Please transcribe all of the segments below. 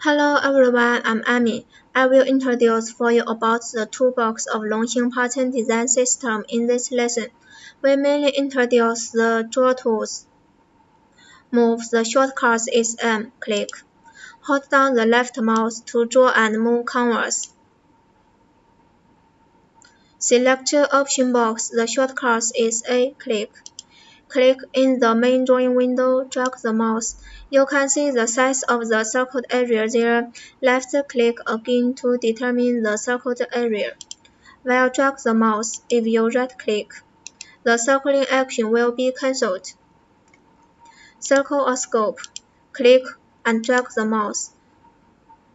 Hello everyone, I'm Amy. I will introduce for you about the toolbox of Longxing pattern design system in this lesson. We mainly introduce the draw tools. Move the shortcut is M, click. Hold down the left mouse to draw and move canvas. Select option box, the shortcut is A, click. Click in the main drawing window, drag the mouse. You can see the size of the circled area there. Left-click again to determine the circled area. While drag the mouse, if you right-click, the circling action will be cancelled. Circle a scope. Click and drag the mouse.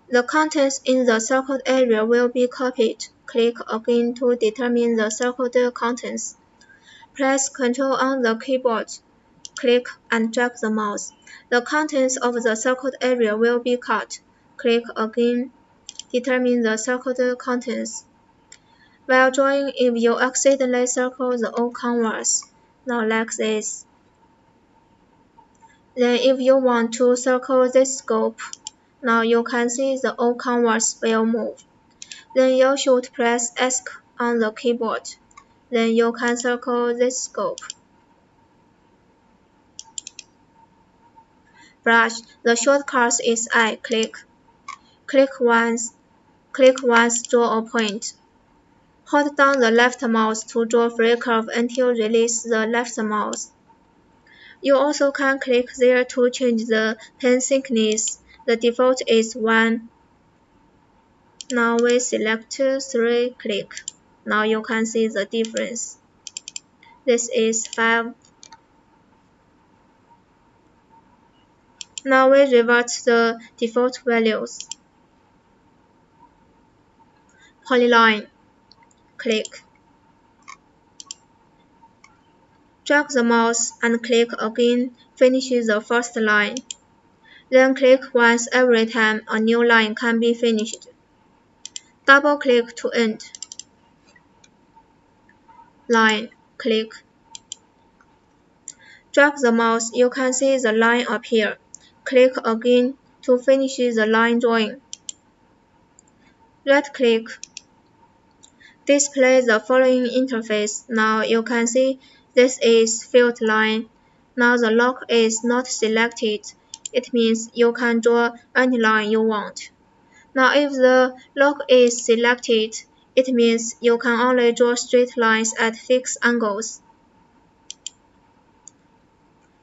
The contents in the circled area will be copied. Click again to determine the circled contents. Press Ctrl on the keyboard. Click and drag the mouse. The contents of the circled area will be cut. Click again. Determine the circled contents. While drawing, if you accidentally circle the whole canvas, now like this. Then if you want to circle this scope, now you can see the whole canvas will move. Then you should press ESC on the keyboard. Then you can circle this scope. Brush, the shortcut is I, click. Click once, draw a point. Hold down the left mouse to draw free curve until release the left mouse. You also can click there to change the pen thickness. The default is 1. Now we select 3, click. Now you can see the difference. This is 5. Now we revert the default values. Polyline, click. Drag the mouse and click again, finish the first line. Then click once every time a new line can be finished. Double-click to end. Line, click. Drag the mouse, you can see the line appear. Click again to finish the line drawing. Right-click. Display the following interface. Now you can see this is filled line. Now the lock is not selected. It means you can draw any line you want. Now if the lock is selected, it means you can only draw straight lines at fixed angles.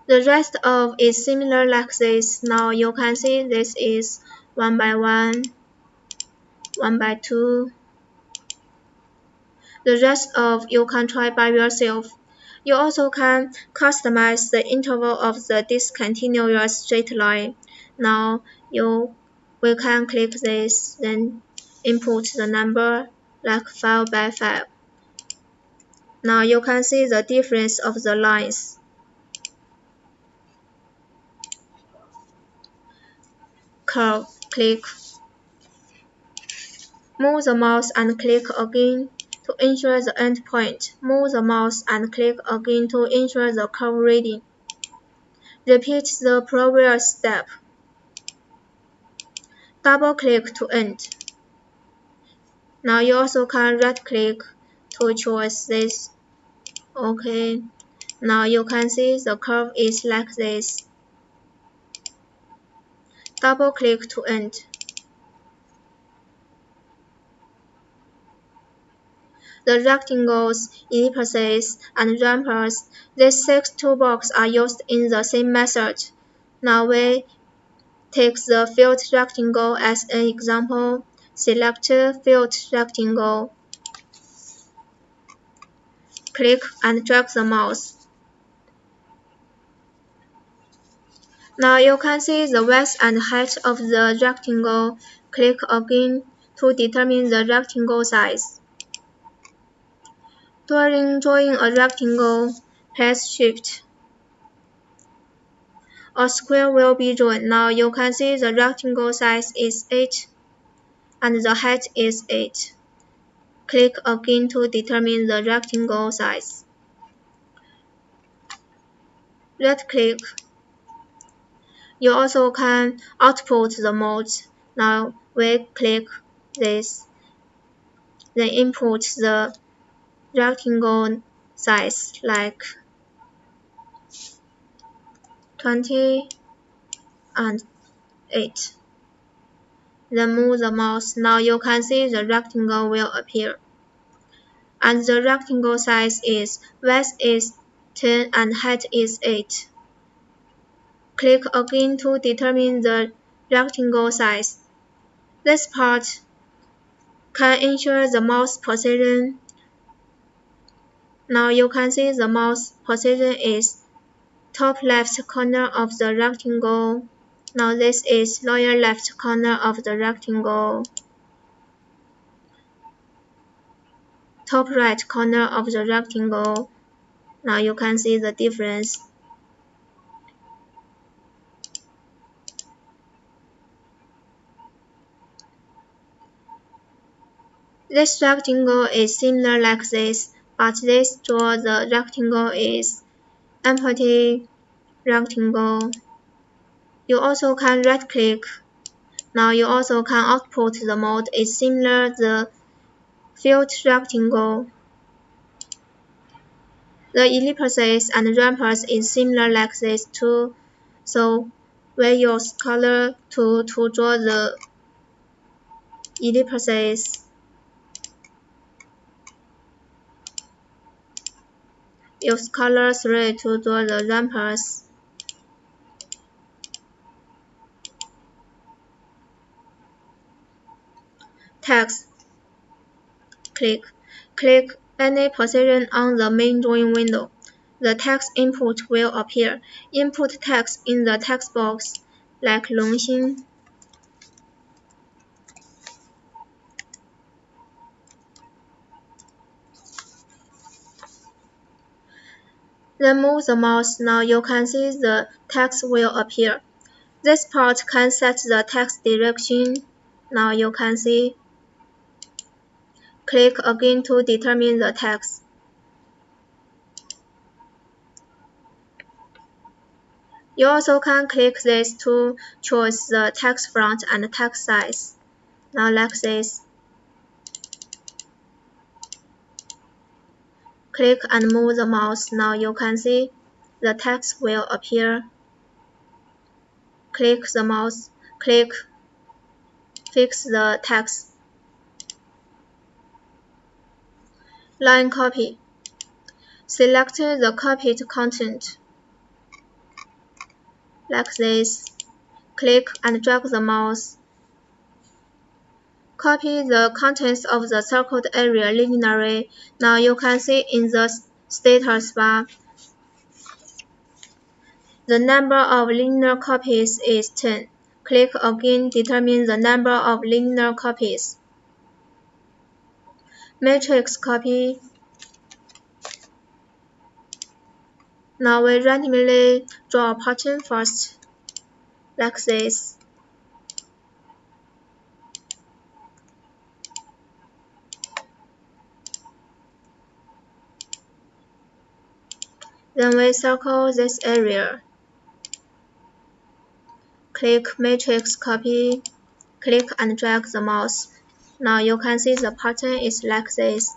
The rest of is similar like this. Now you can see this is 1 by 1, 1 by 2. The rest of you can try by yourself. You also can customize the interval of the discontinuous straight line. Now we can click this, then input the number like 5 by 5. Now you can see the difference of the lines. Curve, click. Move the mouse and click again to ensure the end point. Move the mouse and click again to ensure the curve reading. Repeat the previous step. Double-click to end. Now you also can right-click to choose this. OK. Now you can see the curve is like this. Double-click to end. The rectangles, ellipses, and rampers, these 6 toolboxes are used in the same method. Now we take the filled rectangle as an example. Select filled rectangle. Click and drag the mouse. Now you can see the width and height of the rectangle. Click again to determine the rectangle size. During drawing a rectangle, press Shift. A square will be drawn. Now you can see the rectangle size is 8 and the height is 8. Click again to determine the rectangle size. Right-click. You also can output the modes. Now we click this, then input the rectangle size like 20 and 8. Then move the mouse. Now you can see the rectangle will appear. And the rectangle size is width is 10 and height is 8. Click again to determine the rectangle size. This part can ensure the mouse position. Now you can see the mouse position is top left corner of the rectangle. Now this is lower left corner of the rectangle. Top right corner of the rectangle. Now you can see the difference. This rectangle is similar like this, but this draw the rectangle is empty rectangle. You also can right click. Now you also can output the mode is similar the filled rectangle. The ellipses and rampers is similar like this too, so we use color to draw the ellipses. Use color 3 to draw the rampers. Text. Click any position on the main drawing window. The text input will appear. Input text in the text box, like 龙心. Then move the mouse. Now you can see the text will appear. This part can set the text direction. Now you can see. Click again to determine the text. You also can click this to choose the text font and text size. Now like this. Click and move the mouse. Now you can see the text will appear. Click the mouse. Click fix the text. Line copy. Select the copied content. Like this. Click and drag the mouse. Copy the contents of the circled area linearly. Now you can see in the status bar, the number of linear copies is 10. Click again, determine the number of linear copies. Matrix copy. Now we randomly draw a pattern first, like this. Then we circle this area. Click matrix copy. Click and drag the mouse. Now you can see the pattern is like this.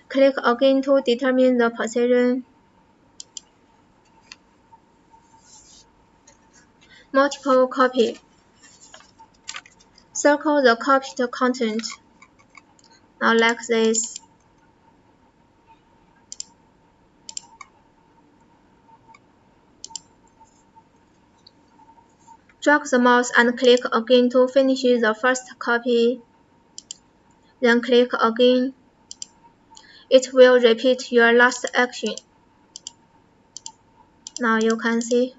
Click again to determine the position. Multiple copy. Circle the copied content. Now like this. Drag the mouse and click again to finish the first copy. Then click again. It will repeat your last action. Now you can see.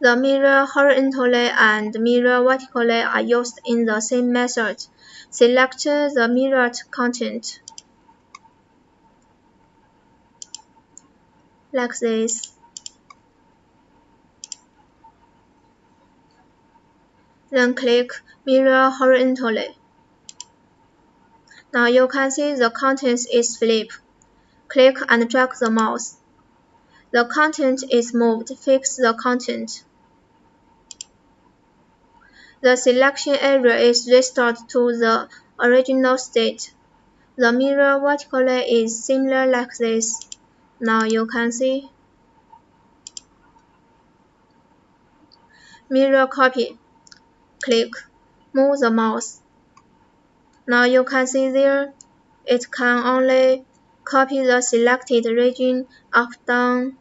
The mirror horizontally and mirror vertically are used in the same method. Select the mirrored content. Like this. Then click mirror horizontally. Now you can see the content is flipped. Click and drag the mouse. The content is moved. Fix the content. The selection area is restored to the original state. The mirror vertically is similar like this. Now you can see mirror copy. Click, move the mouse. Now you can see there, it can only copy the selected region up, down,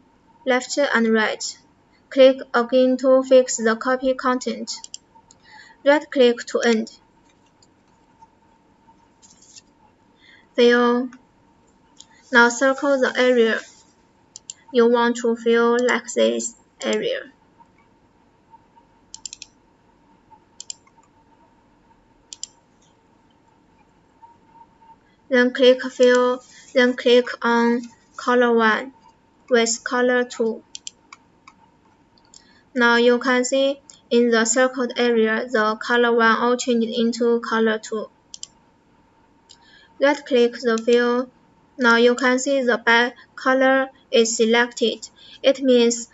left, and right. Click again to fix the copy content. Right-click to end. Fill. Now circle the area you want to fill like this area. Then click Fill, then click on Color 1 with Color 2. Now you can see in the circled area, the Color 1 all changed into Color 2. Right-click the fill. Now you can see the back color is selected. It means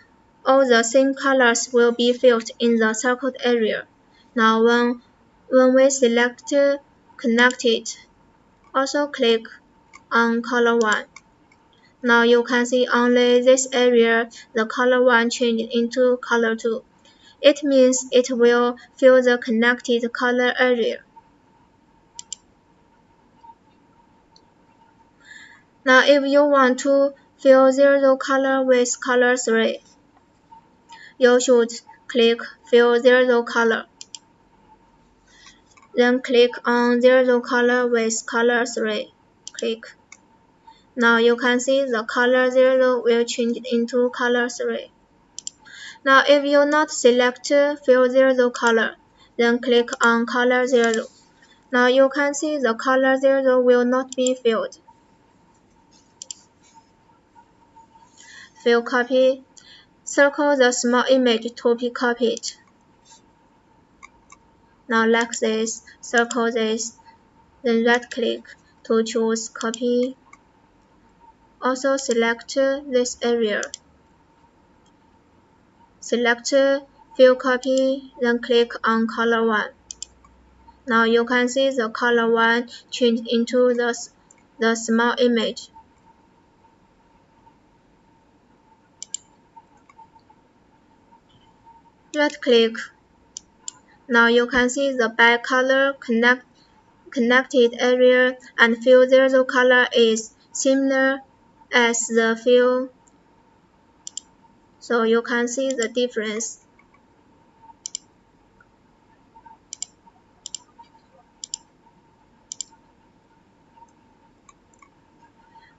all the same colors will be filled in the circled area. Now when we select Connected, also click on Color 1. Now you can see only this area, the Color 1 changed into Color 2. It means it will fill the connected color area. Now if you want to fill zero color with color 3, you should click Fill Zero Color. Then click on Zero Color with color 3. Click. Now you can see the color 0 will change into color 3. Now if you not select Fill Zero Color, then click on Color 0. Now you can see the color 0 will not be filled. Fill Copy. Circle the small image to be copied. Now like this, circle this, then right-click to choose Copy. Also select this area. Select Fill Copy, then click on Color 1. Now you can see the Color 1 changed into the small image. Right-click. Now you can see the back color connected area and fill zero color is similar as the fill, so you can see the difference.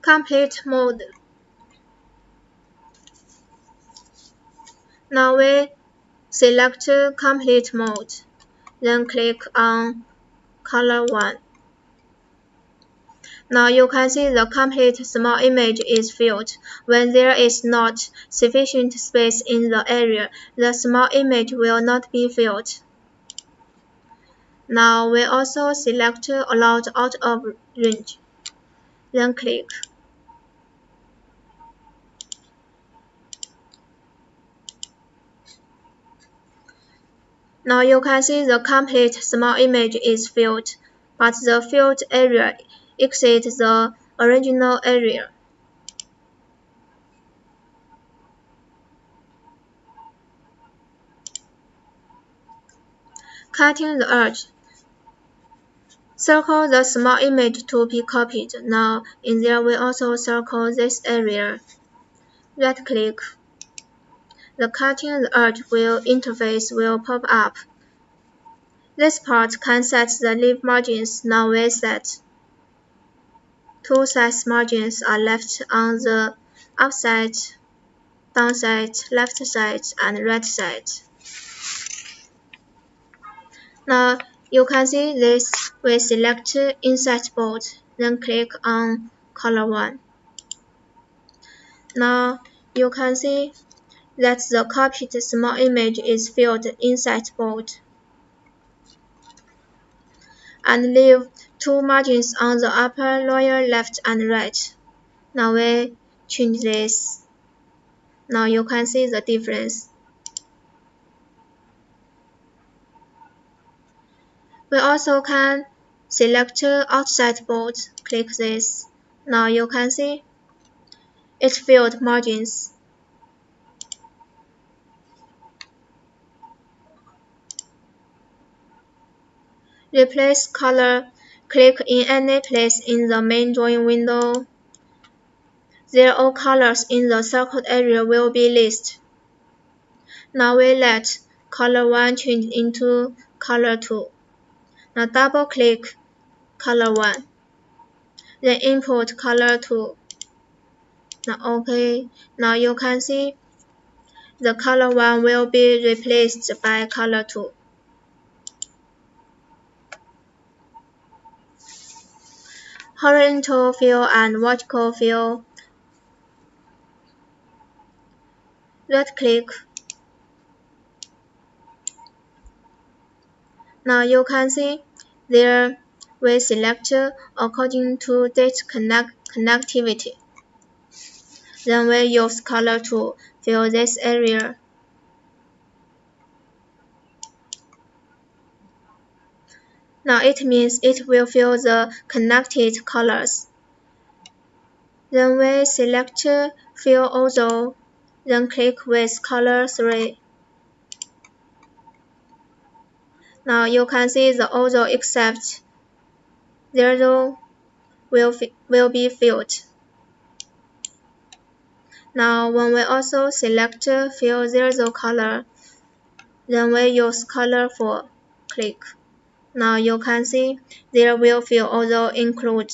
Complete mode. Now we select complete mode, then click on color 1. Now you can see the complete small image is filled. When there is not sufficient space in the area, the small image will not be filled. Now we also select Allowed out of range, then click. Now you can see the complete small image is filled, but the filled area exceeds the original area. Cutting the edge. Circle the small image to be copied. Now in there we also circle this area. Right-click. The Cutting the Edge interface will pop up. This part can set the leaf margins. Now we set. Two size margins are left on the up side, down side, left side, and right side. Now you can see this. We select Insert Bold, then click on Color 1. Now you can see that the copied small image is filled inside bold, and leave two margins on the upper, lower left and right. Now we change this. Now you can see the difference. We also can select outside bold. Click this. Now you can see it filled margins. Replace color. Click in any place in the main drawing window. There all colors in the circled area will be listed. Now we let color 1 change into color 2. Now double click color 1. Then import color 2. Now OK. Now you can see the color 1 will be replaced by color 2. Horizontal fill and vertical fill. Right click. Now you can see there we select according to date connectivity. Then we use color to fill this area. Now it means it will fill the connected colors. Then we select fill all, then click with color 3. Now you can see the all except 0 will be filled. Now when we also select fill 0 color, then we use color 4. Click. Now you can see there will fill also include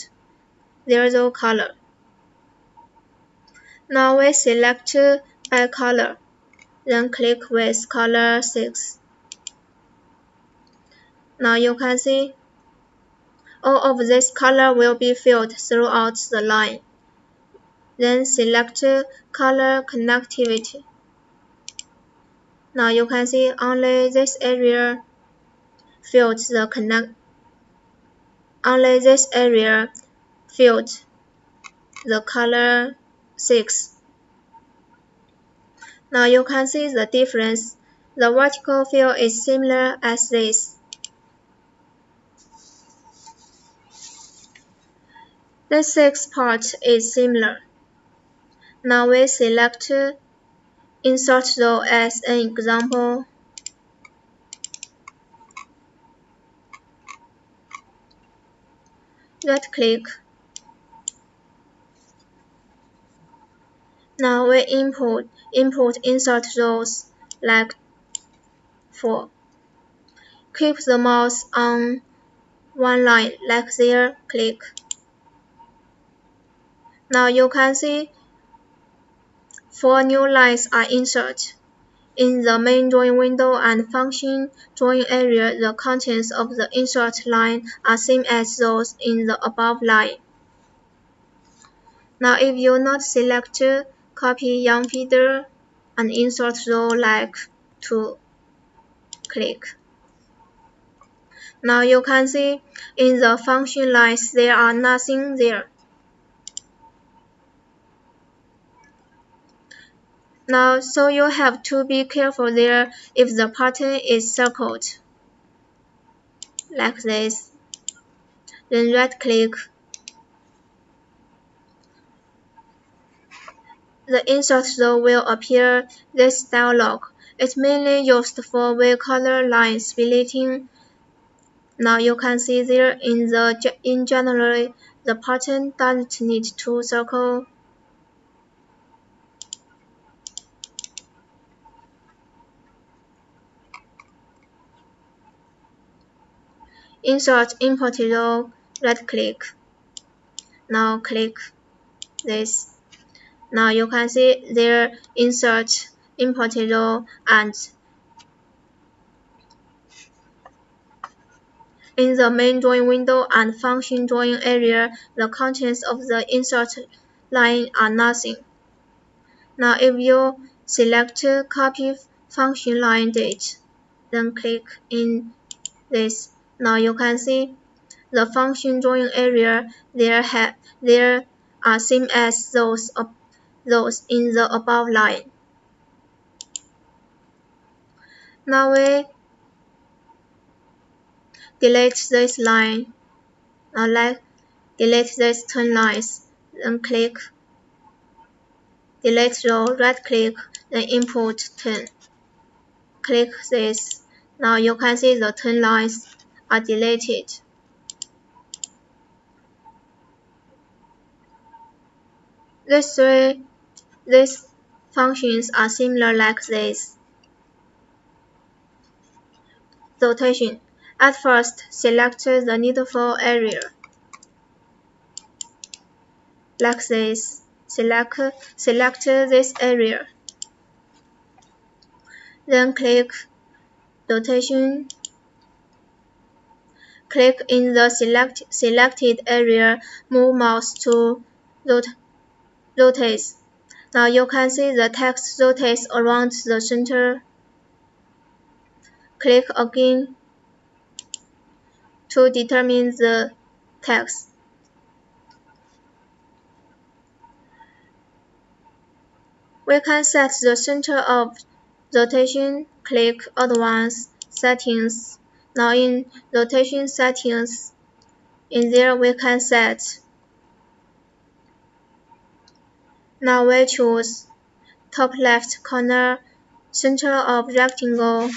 0 color. Now we select by color, then click with color 6. Now you can see all of this color will be filled throughout the line. Then select color connectivity. Now you can see only this area filled the color 6. Now you can see the difference. The vertical fill is similar as this. The 6th part is similar. Now we select insert row as an example. Right click. Now we import insert rows like 4. Keep the mouse on one line like there. Click. Now you can see 4 new lines are inserted. In the main drawing window and function drawing area, the contents of the insert line are same as those in the above line. Now if you not select copy young feeder and insert row like 2, click. Now you can see in the function lines there are nothing there. Now so you have to be careful there if the pattern is circled like this. Then right click. The insert row will appear this dialog. It's mainly used for wheel color line splitting. Now you can see there in general the pattern doesn't need to circle. Insert imported row, right click. Now click this. Now you can see there insert imported row and in the main drawing window and function drawing area, the contents of the insert line are nothing. Now if you select copy function line date, then click in this. Now you can see the function drawing area there are same as those in the above line. Now we delete this line. Delete these 10 lines. Then click delete row, right click, then input 10. Click this. Now you can see the 10 lines are deleted. These functions are similar like this. Rotation. At first, select the needful area. Like this. Select this area. Then click rotation. Click in the selected area, move mouse to rotate. Now you can see the text rotates around the center. Click again to determine the text. We can set the center of rotation. Click Advanced Settings. Now in Rotation Settings, in there we can set. Now we choose top left corner, center of rectangle.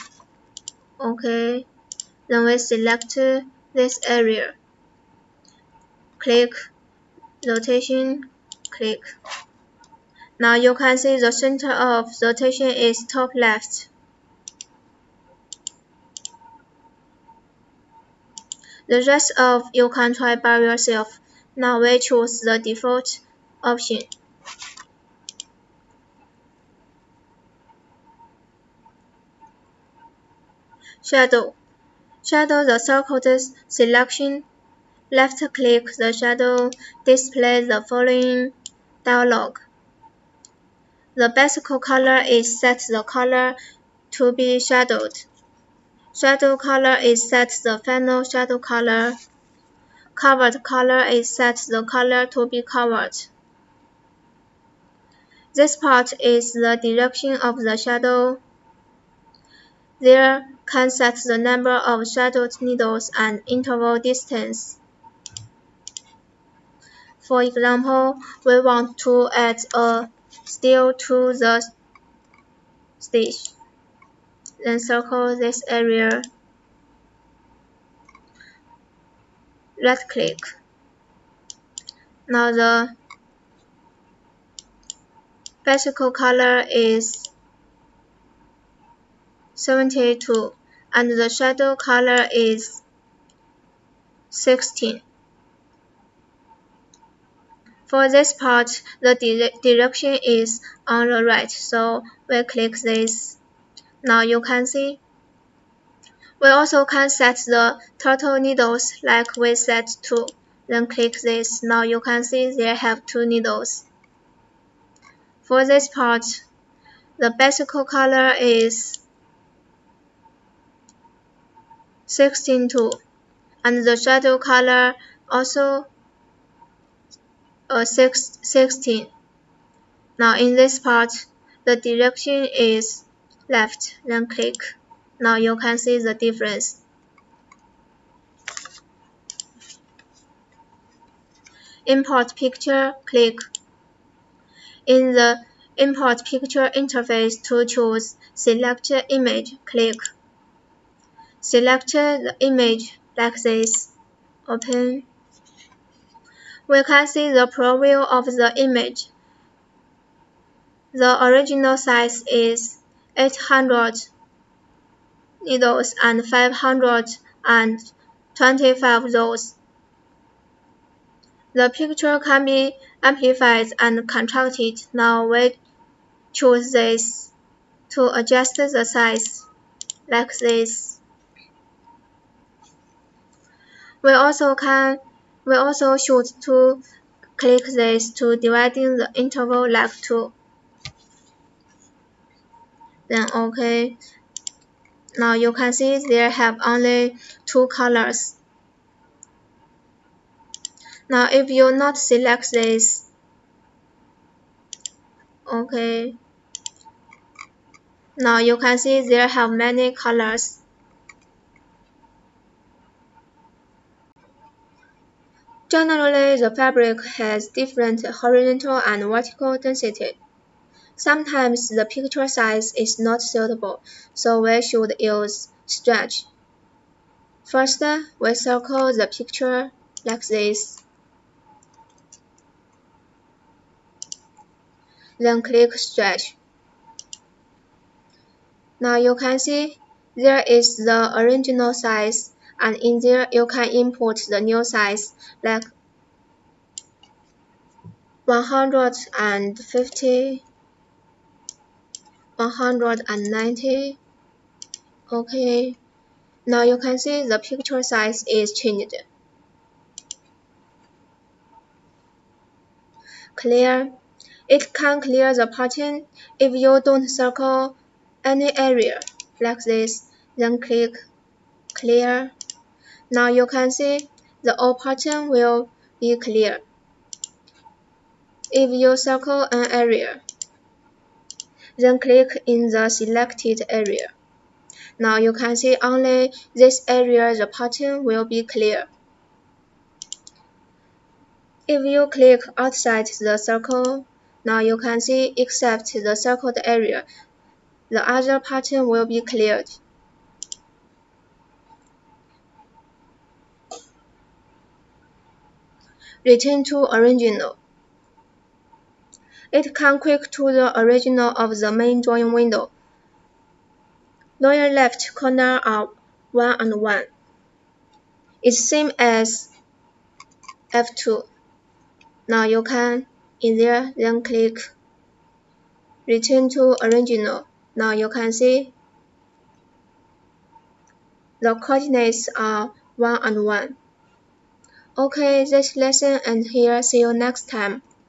OK. Then we select this area. Click Rotation. Click. Now you can see the center of rotation is top left. The rest of you can try by yourself. Now we choose the default option. Shadow. Shadow the circled selection. Left-click the shadow. Display the following dialog. The basic color is set the color to be shadowed. Shadow color is set the final shadow color. Covered color is set the color to be covered. This part is the direction of the shadow. There can set the number of shadowed needles and interval distance. For example, we want to add a steel to the stitch. Then circle this area. Right-click. Now the basic color is 72 and the shadow color is 16. For this part, the direction is on the right, so we click this. Now you can see. We also can set the total needles like we set 2. Then click this. Now you can see they have 2 needles. For this part, the basic color is 16.2 and the shadow color also 16. Now in this part, the direction is left, then click. Now you can see the difference. Import picture, click. In the Import Picture interface to choose Select Image, click. Select the image like this. Open. We can see the preview of the image. The original size is 800 needles and 525 rows. The picture can be amplified and contracted. Now we choose this to adjust the size, like this. We also should to click this to dividing the interval like 2. Then OK. Now you can see there have only 2 colors. Now if you not select this, OK. Now you can see there have many colors. Generally, the fabric has different horizontal and vertical density. Sometimes the picture size is not suitable, so we should use stretch. First, we circle the picture like this. Then click Stretch. Now you can see there is the original size, and in there you can input the new size like 150, 190. Okay. Now you can see the picture size is changed. Clear. It can clear the pattern if you don't circle any area like this, then click Clear. Now you can see the whole pattern will be clear. If you circle an area, then click in the selected area. Now you can see only this area the pattern will be clear. If you click outside the circle, now you can see except the circled area, the other pattern will be cleared. Return to original. It can quick to the original of the main drawing window. Lower left corner are 1 and 1. It's same as F2. Now you can in there then click Return to original. Now you can see the coordinates are 1 and 1. Okay, this lesson ends here. See you next time.